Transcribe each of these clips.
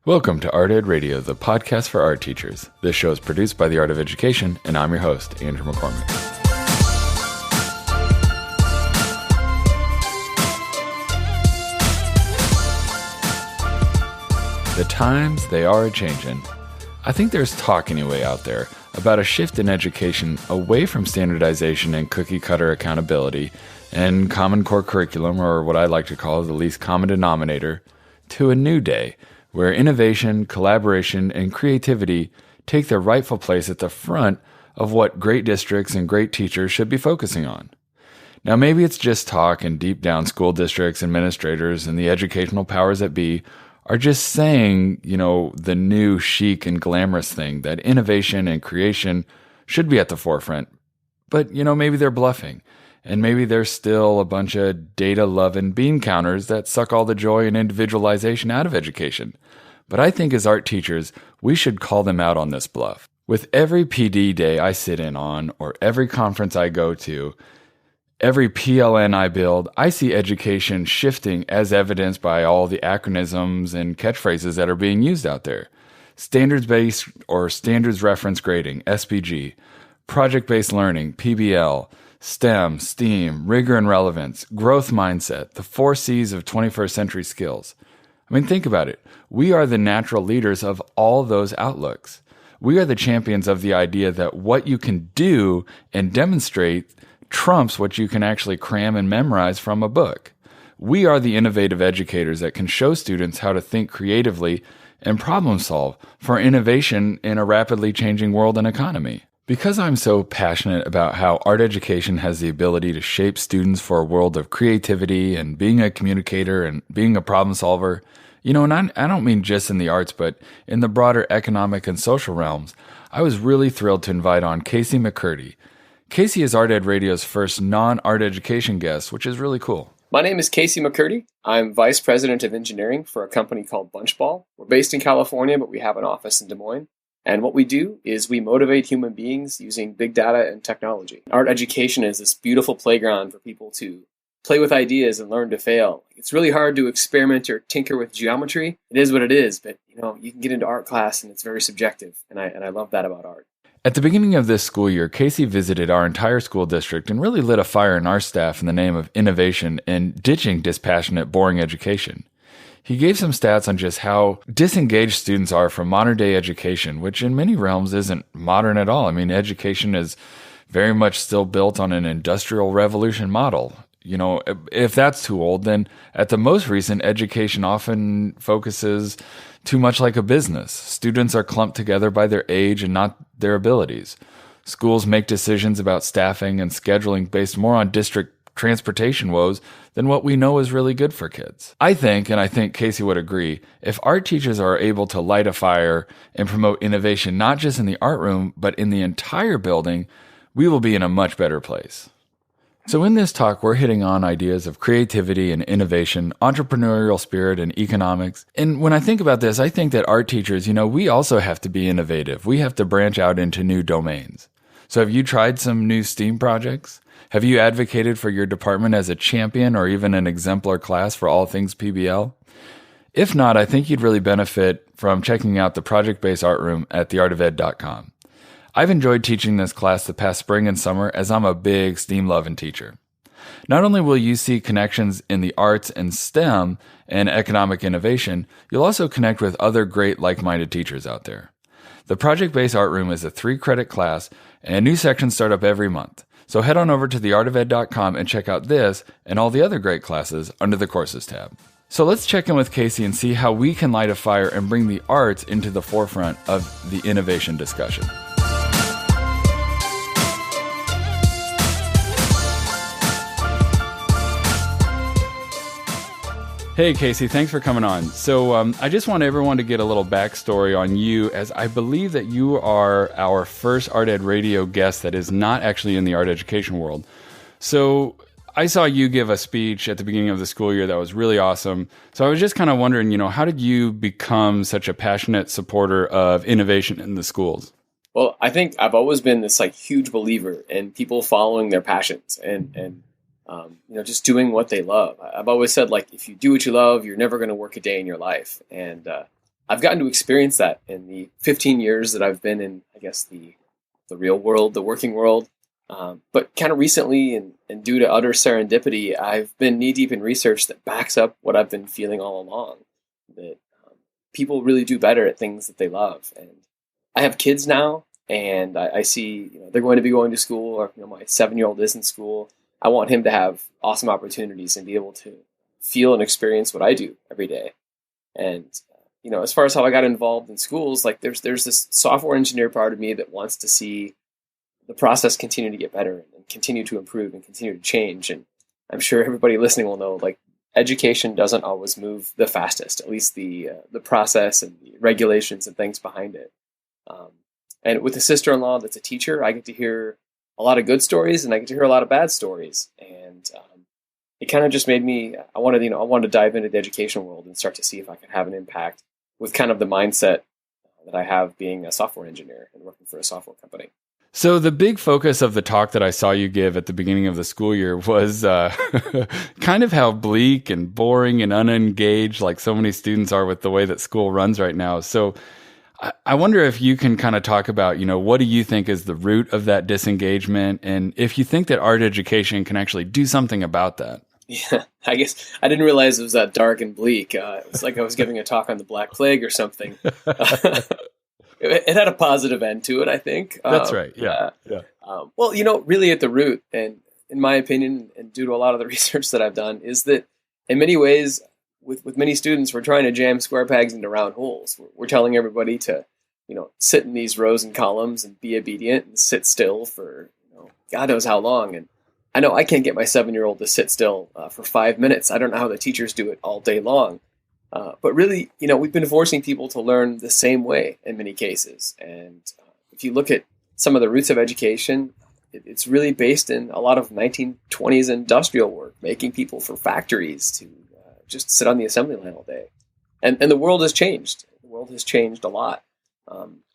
Welcome to Art Ed Radio, the podcast for art teachers. This show is produced by the Art of Education, and I'm your host, Andrew McCormick. The times, they are a-changin'. I think there's talk anyway out there about a shift in education away from standardization and cookie-cutter accountability and Common Core curriculum, or what I like to call the least common denominator, to a new day where innovation, collaboration, and creativity take their rightful place at the front of what great districts and great teachers should be focusing on. Now, maybe it's just talk, and deep down school districts, administrators, and the educational powers that be are just saying, the new chic and glamorous thing that innovation and creation should be at the forefront. But, maybe they're bluffing. And maybe there's still a bunch of data-loving bean counters that suck all the joy and individualization out of education. But I think as art teachers, we should call them out on this bluff. With every PD day I sit in on, or every conference I go to, every PLN I build, I see education shifting as evidenced by all the acronyms and catchphrases that are being used out there. Standards-based or standards reference grading, SPG, project-based learning, PBL, STEM, STEAM, rigor and relevance, growth mindset, the 4 C's of 21st century skills. Think about it. We are the natural leaders of all those outlooks. We are the champions of the idea that what you can do and demonstrate trumps what you can actually cram and memorize from a book. We are the innovative educators that can show students how to think creatively and problem solve for innovation in a rapidly changing world and economy. Because I'm so passionate about how art education has the ability to shape students for a world of creativity and being a communicator and being a problem solver, and I don't mean just in the arts, but in the broader economic and social realms, I was really thrilled to invite on Kasey McCurdy. Kasey is Art Ed Radio's first non-art education guest, which is really cool. My name is Kasey McCurdy. I'm Vice President of Engineering for a company called BunchBall. We're based in California, but we have an office in Des Moines. And what we do is we motivate human beings using big data and technology. Art education is this beautiful playground for people to play with ideas and learn to fail. It's really hard to experiment or tinker with geometry. It is what it is, but you can get into art class and it's very subjective. And I love that about art. At the beginning of this school year, Kasey visited our entire school district and really lit a fire in our staff in the name of innovation and ditching dispassionate, boring education. He gave some stats on just how disengaged students are from modern-day education, which in many realms isn't modern at all. Education is very much still built on an industrial revolution model. If that's too old, then at the most recent, education often focuses too much like a business. Students are clumped together by their age and not their abilities. Schools make decisions about staffing and scheduling based more on district transportation woes than what we know is really good for kids. I think Kasey would agree, if art teachers are able to light a fire and promote innovation not just in the art room, but in the entire building, we will be in a much better place. So in this talk, we're hitting on ideas of creativity and innovation, entrepreneurial spirit and economics. And when I think about this, I think that art teachers, we also have to be innovative. We have to branch out into new domains. So have you tried some new STEAM projects? Have you advocated for your department as a champion or even an exemplar class for all things PBL? If not, I think you'd really benefit from checking out the project-based art room at theartofed.com. I've enjoyed teaching this class the past spring and summer as I'm a big STEAM-loving teacher. Not only will you see connections in the arts and STEM and economic innovation, you'll also connect with other great like-minded teachers out there. The project-based art room is a 3-credit class, and new sections start up every month. So head on over to theartofed.com and check out this and all the other great classes under the Courses tab. So let's check in with Kasey and see how we can light a fire and bring the arts into the forefront of the innovation discussion. Hey, Kasey, thanks for coming on. So I just want everyone to get a little backstory on you, as I believe that you are our first Art Ed Radio guest that is not actually in the art education world. So I saw you give a speech at the beginning of the school year that was really awesome. So I was just kind of wondering, how did you become such a passionate supporter of innovation in the schools? Well, I think I've always been this huge believer in people following their passions and just doing what they love. I've always said, if you do what you love, you're never going to work a day in your life. And I've gotten to experience that in the 15 years that I've been in, I guess, the real world, the working world. But kind of recently, and due to utter serendipity, I've been knee-deep in research that backs up what I've been feeling all along, that people really do better at things that they love. And I have kids now, and I see they're going to be going to school, or my 7-year-old is in school. I want him to have awesome opportunities and be able to feel and experience what I do every day. And as far as how I got involved in schools, like there's this software engineer part of me that wants to see the process continue to get better and continue to improve and continue to change. And I'm sure everybody listening will know, like, education doesn't always move the fastest, at least the process and the regulations and things behind it. And with a sister-in-law that's a teacher, I get to hear a lot of good stories and I get to hear a lot of bad stories. And it kind of just made me, I wanted to dive into the education world and start to see if I could have an impact with kind of the mindset that I have being a software engineer and working for a software company. So the big focus of the talk that I saw you give at the beginning of the school year was kind of how bleak and boring and unengaged, like so many students are with the way that school runs right now. So I wonder if you can kind of talk about, what do you think is the root of that disengagement? And if you think that art education can actually do something about that. Yeah, I guess I didn't realize it was that dark and bleak. It was like I was giving a talk on the Black Plague or something. It had a positive end to it, I think. That's right. Yeah. Well, really at the root, and in my opinion, and due to a lot of the research that I've done, is that in many ways, with many students, we're trying to jam square pegs into round holes. We're telling everybody to, sit in these rows and columns and be obedient and sit still for, God knows how long. And I know I can't get my 7-year-old to sit still for 5 minutes. I don't know how the teachers do it all day long. But really, we've been forcing people to learn the same way in many cases. And if you look at some of the roots of education, it's really based in a lot of 1920s industrial work, making people for factories to just sit on the assembly line all day. And the world has changed. The world has changed a lot.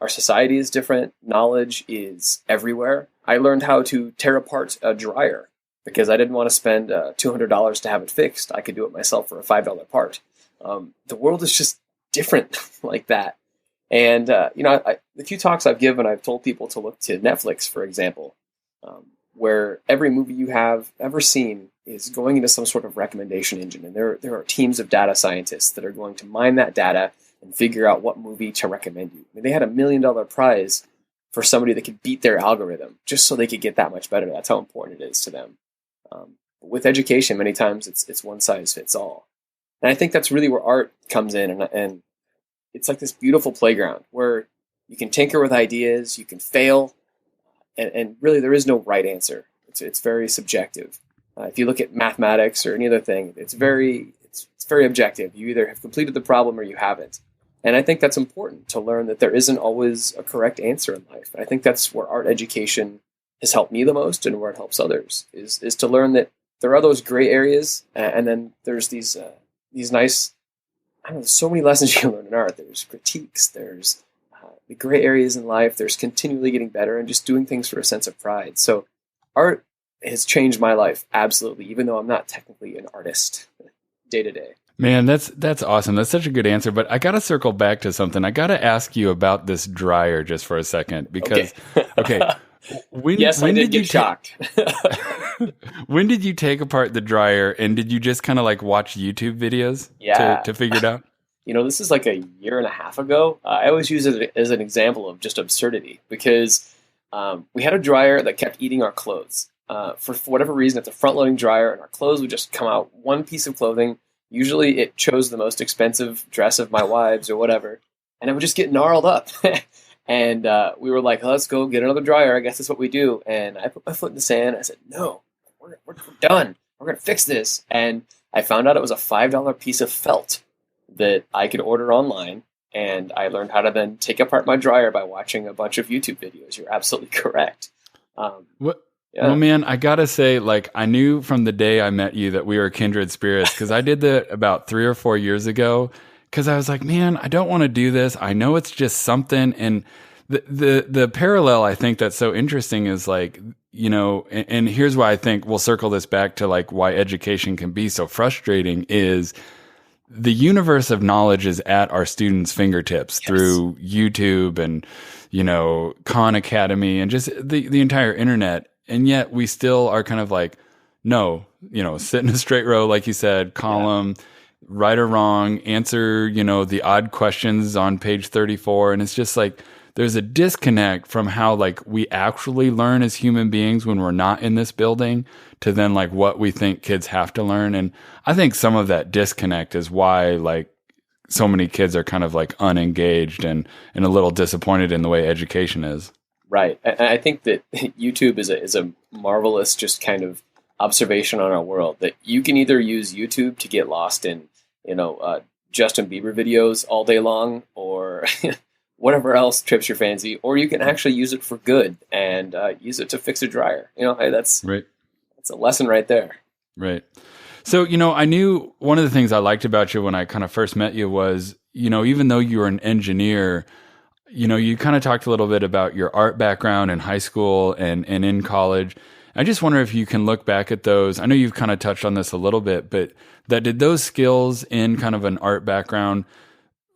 Our society is different. Knowledge is everywhere. I learned how to tear apart a dryer because I didn't want to spend $200 to have it fixed. I could do it myself for a $5 part. The world is just different like that. And, the few talks I've given, I've told people to look to Netflix, for example, where every movie you have ever seen is going into some sort of recommendation engine. And there are teams of data scientists that are going to mine that data and figure out what movie to recommend you. I mean, they had $1 million prize for somebody that could beat their algorithm just so they could get that much better. That's how important it is to them. With education, many times it's one size fits all. And I think that's really where art comes in. And it's like this beautiful playground where you can tinker with ideas, you can fail, and really there is no right answer. It's very subjective. If you look at mathematics or any other thing, it's very objective. You either have completed the problem or you haven't. And I think that's important to learn that there isn't always a correct answer in life. And I think that's where art education has helped me the most and where it helps others is to learn that there are those gray areas. And then there's these nice, there's so many lessons you can learn in art. There's critiques, there's the gray areas in life, there's continually getting better and just doing things for a sense of pride. So art has changed my life, absolutely, even though I'm not technically an artist day to day. Man, that's awesome. That's such a good answer. But I got to circle back to something. I got to ask you about this dryer just for a second because, okay. I did get shocked. When did you take apart the dryer, and did you just kind of like watch YouTube videos to figure it out? This is like a year and a half ago. I always use it as an example of just absurdity because we had a dryer that kept eating our clothes. For whatever reason, it's a front-loading dryer, and our clothes would just come out one piece of clothing. Usually it chose the most expensive dress of my wives or whatever, and it would just get gnarled up. And we were like, let's go get another dryer. I guess that's what we do. And I put my foot in the sand. I said, no, we're done. We're going to fix this. And I found out it was a $5 piece of felt that I could order online. And I learned how to then take apart my dryer by watching a bunch of YouTube videos. You're absolutely correct. Yeah. Well, man, I got to say, like, I knew from the day I met you that we were kindred spirits because I did that about 3 or 4 years ago because I was like, man, I don't want to do this. I know it's just something. And the parallel I think that's so interesting is like, and here's why I think we'll circle this back to like why education can be so frustrating is the universe of knowledge is at our students' fingertips through YouTube and, Khan Academy and just the entire internet. And yet we still are kind of like, no, sit in a straight row, like you said, column, right or wrong, answer, the odd questions on page 34. And it's just like, there's a disconnect from how like we actually learn as human beings when we're not in this building to then like what we think kids have to learn. And I think some of that disconnect is why like so many kids are kind of like unengaged and a little disappointed in the way education is. Right. And I think that YouTube is a marvelous just kind of observation on our world, that you can either use YouTube to get lost in, Justin Bieber videos all day long or whatever else trips your fancy, or you can actually use it for good and use it to fix a dryer. Hey, that's right. That's a lesson right there. Right. So, I knew one of the things I liked about you when I kind of first met you was, even though you were an engineer, you kind of talked a little bit about your art background in high school and in college. I just wonder if you can look back at those. I know you've kind of touched on this a little bit, but did those skills in kind of an art background,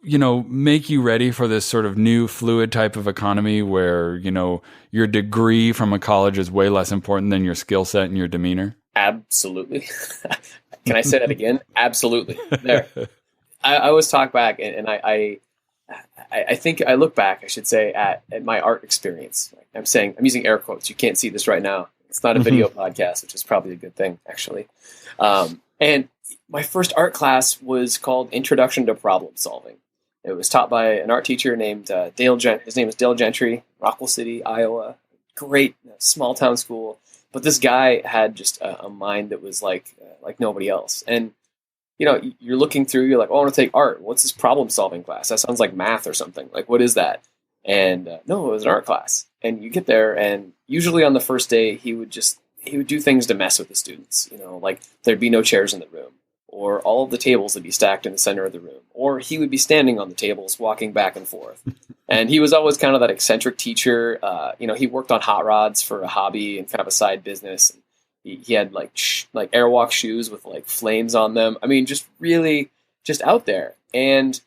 make you ready for this sort of new fluid type of economy where, your degree from a college is way less important than your skill set and your demeanor? Absolutely. Can I say that again? Absolutely. There. I always talk back and I think I look back, I should say, at my art experience. I'm using air quotes. You can't see this right now. It's not a video podcast, which is probably a good thing, actually. And my first art class was called Introduction to Problem Solving. It was taught by an art teacher named Dale. His name is Dale Gentry, Rockwell City, Iowa. Great small town school. But this guy had just a mind that was like nobody else. And you're looking through, you're like, oh, I want to take art. What's this problem solving class? That sounds like math or something. Like, what is that? And no, it was an art class. And you get there, and usually on the first day, he would do things to mess with the students. Like there'd be no chairs in the room, or all of the tables would be stacked in the center of the room, or he would be standing on the tables, walking back and forth. And he was always kind of that eccentric teacher. He worked on hot rods for a hobby and kind of a side business. He had like airwalk shoes with like flames on them. I mean, just really just out there. And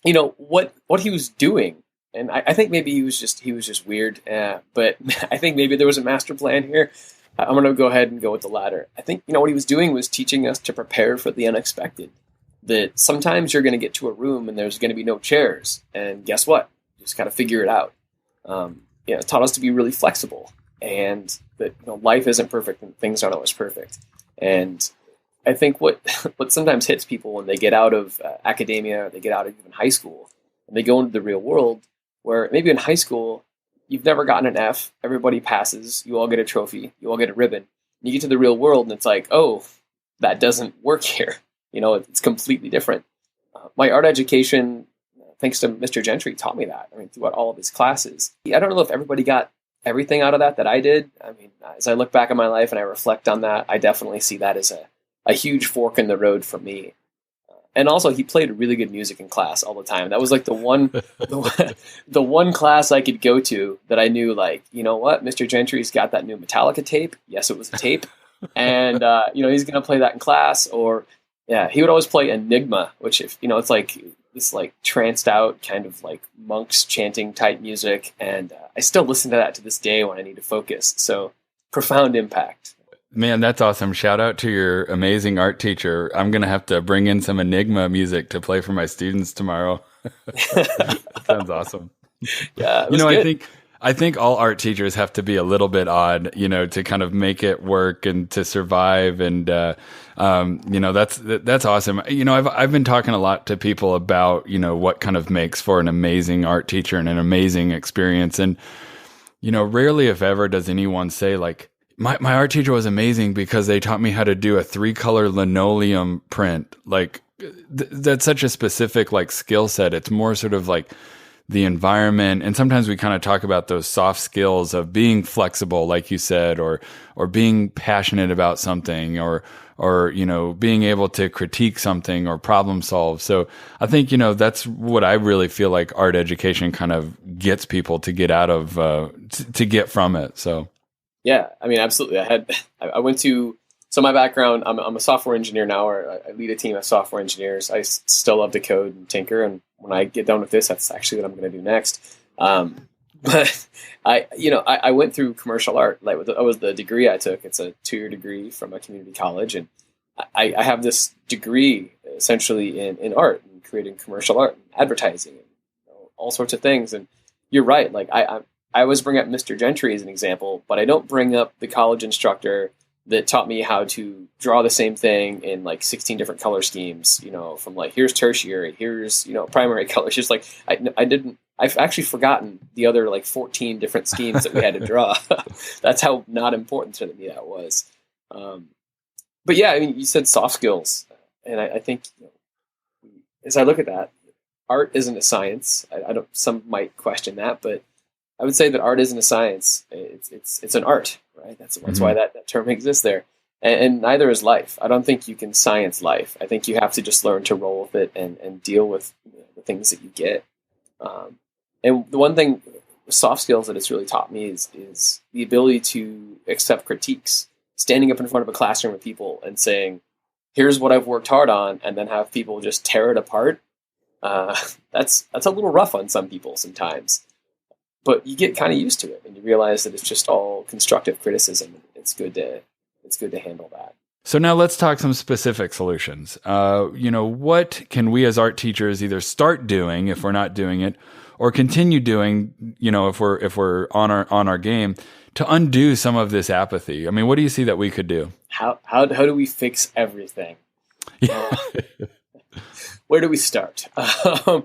what he was doing. And I think maybe he was just weird. But I think maybe there was a master plan here. I'm going to go ahead and go with the latter. I think, what he was doing was teaching us to prepare for the unexpected. That sometimes you're going to get to a room and there's going to be no chairs. And guess what? Just kind of figure it out. It taught us to be really flexible, and that life isn't perfect and things aren't always perfect. And I think what sometimes hits people when they get out of academia, or they get out of even high school, and they go into the real world, where maybe in high school, you've never gotten an F, everybody passes, you all get a trophy, you all get a ribbon. You get to the real world and it's like, oh, that doesn't work here. It's completely different. My art education, thanks to Mr. Gentry, taught me that. I mean, throughout all of his classes. I don't know if everybody got everything out of that I did. I mean, as I look back on my life and I reflect on that, I definitely see that as a huge fork in the road for me. And also, he played really good music in class all the time. That was like the one class I could go to that I knew, like, what? Mr. Gentry's got that new Metallica tape. Yes, it was a tape. And, he's going to play that in class. Or, yeah, he would always play Enigma, which, it's like this like tranced out kind of like monks chanting type music. And I still listen to that to this day when I need to focus. So profound impact. Man, that's awesome. Shout out to your amazing art teacher. I'm going to have to bring in some Enigma music to play for my students tomorrow. Sounds awesome. Yeah. Good. I think all art teachers have to be a little bit odd, to kind of make it work and to survive. And, that's awesome. I've been talking a lot to people about, what kind of makes for an amazing art teacher and an amazing experience. And, rarely, if ever, does anyone say like, my art teacher was amazing because they taught me how to do a 3-color linoleum print. Like that's such a specific like skill set. It's more sort of like the environment. And sometimes we kind of talk about those soft skills of being flexible, like you said, or being passionate about something, or being able to critique something or problem solve. So I think, that's what I really feel like art education kind of gets people to get out of, to get from it. So. Yeah, I mean, absolutely. I went to So my background, I'm a software engineer now, or I lead a team of software engineers. I still love to code and tinker, and when I get done with this, that's actually what I'm going to do next. But I went through commercial art. Like that was the degree I took. It's a 2-year degree from a community college, and I have this degree essentially in art and creating commercial art, and advertising, and all sorts of things. And you're right. Like I always bring up Mr. Gentry as an example, but I don't bring up the college instructor that taught me how to draw the same thing in like 16 different color schemes, from like, here's tertiary, here's, primary colors. Just like, I've actually forgotten the other like 14 different schemes that we had to draw. That's how not important to me that was. But yeah, I mean, you said soft skills. And I think as I look at that, art isn't a science. Some might question that, but I would say that art isn't a science. It's an art, right? That's why that term exists there. And neither is life. I don't think you can science life. I think you have to just learn to roll with it and deal with the things that you get. And the one thing, soft skills that it's really taught me is the ability to accept critiques. Standing up in front of a classroom of people and saying, here's what I've worked hard on, and then have people just tear it apart. That's a little rough on some people sometimes. But you get kind of used to it, and you realize that it's just all constructive criticism. It's good to handle that. So now let's talk some specific solutions. What can we as art teachers either start doing if we're not doing it, or continue doing, if we're on our game, to undo some of this apathy? I mean, what do you see that we could do? How do we fix everything? Yeah. Where do we start? I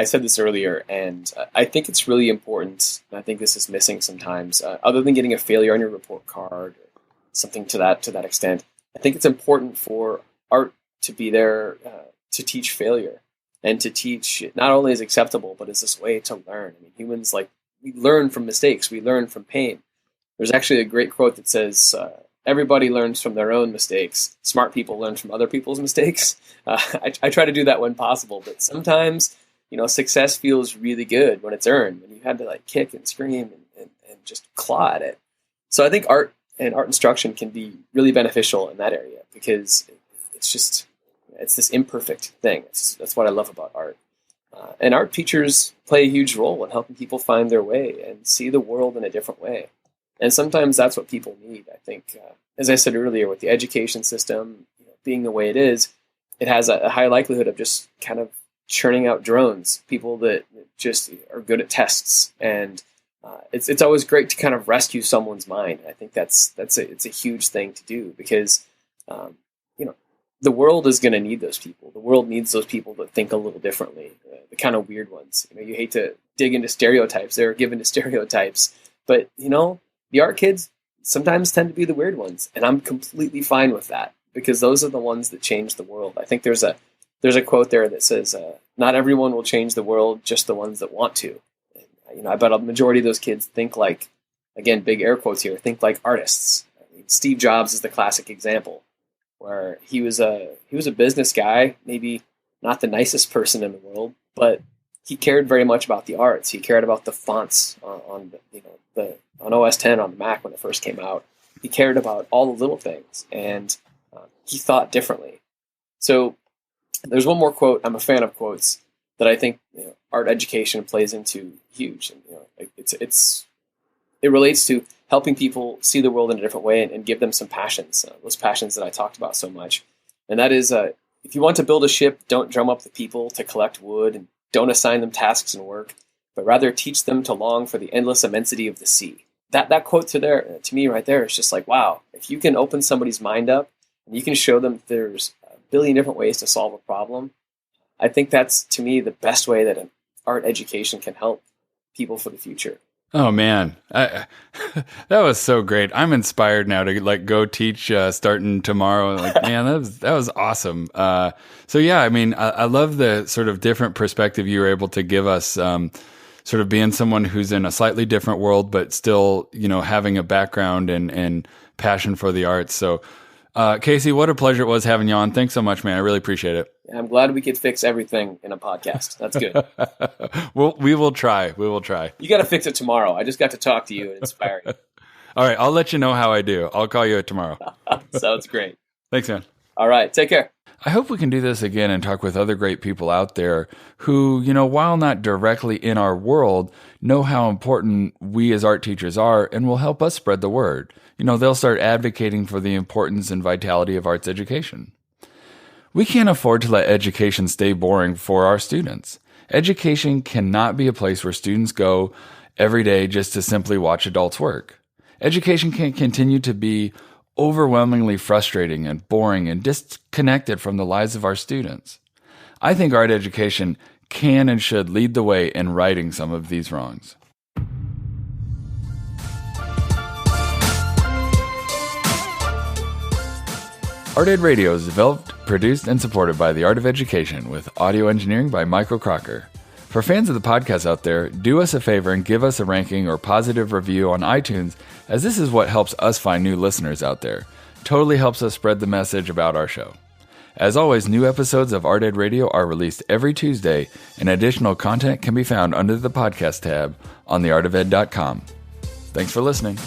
said this earlier, and I think it's really important. And I think this is missing sometimes. Other than getting a failure on your report card, or something to that extent, I think it's important for art to be there to teach failure, and to teach it not only is acceptable, but as this way to learn. I mean, humans, like, we learn from mistakes. We learn from pain. There's actually a great quote that says, everybody learns from their own mistakes. Smart people learn from other people's mistakes. I try to do that when possible, but sometimes, success feels really good when it's earned, when you had to like kick and scream and just claw at it. So I think art and art instruction can be really beneficial in that area, because it's this imperfect thing. That's what I love about art. And art teachers play a huge role in helping people find their way and see the world in a different way. And sometimes that's what people need. I think, as I said earlier, with the education system being the way it is, it has a high likelihood of just kind of churning out drones, people that just are good at tests. And it's always great to kind of rescue someone's mind. I think it's a huge thing to do, because the world is going to need those people. The world needs those people that think a little differently, the kind of weird ones. You hate to dig into stereotypes. They're given to stereotypes, but the art kids sometimes tend to be the weird ones, and I'm completely fine with that, because those are the ones that change the world. I think there's a quote there that says, "Not everyone will change the world, just the ones that want to." And, I bet a majority of those kids think like, again, big air quotes here, think like artists. I mean, Steve Jobs is the classic example, where he was a business guy, maybe not the nicest person in the world, but he cared very much about the arts. He cared about the fonts on OS 10 on the Mac when it first came out. He cared about all the little things, and he thought differently. So there's one more quote. I'm a fan of quotes that I think art education plays into huge. And, it relates to helping people see the world in a different way and give them some passions, those passions that I talked about so much. And that is, if you want to build a ship, don't drum up the people to collect wood, and don't assign them tasks and work, but rather teach them to long for the endless immensity of the sea. That quote to me right there is just like, wow, if you can open somebody's mind up and you can show them there's a billion different ways to solve a problem, I think that's, to me, the best way that an art education can help people for the future. Oh man, that was so great. I'm inspired now to go teach starting tomorrow. Man, that was awesome. So yeah, I mean, I love the sort of different perspective you were able to give us. Sort of being someone who's in a slightly different world, but still, having a background and passion for the arts. So, Kasey, what a pleasure it was having you on. Thanks so much, man. I really appreciate it. I'm glad we could fix everything in a podcast. That's good. Well, we will try. We will try. You got to fix it tomorrow. I just got to talk to you and inspire you. All right, I'll let you know how I do. I'll call you tomorrow. Sounds great. Thanks, man. All right, take care. I hope we can do this again and talk with other great people out there who, while not directly in our world, know how important we as art teachers are and will help us spread the word. They'll start advocating for the importance and vitality of arts education. We can't afford to let education stay boring for our students. Education cannot be a place where students go every day just to simply watch adults work. Education can continue to be overwhelmingly frustrating and boring and disconnected from the lives of our students. I think art education can and should lead the way in righting some of these wrongs. Art Ed Radio is developed, produced, and supported by the Art of Education with audio engineering by Michael Crocker. For fans of the podcast out there, do us a favor and give us a ranking or positive review on iTunes, as this is what helps us find new listeners out there. Totally helps us spread the message about our show. As always, new episodes of Art Ed Radio are released every Tuesday, and additional content can be found under the podcast tab on theartofed.com. Thanks for listening.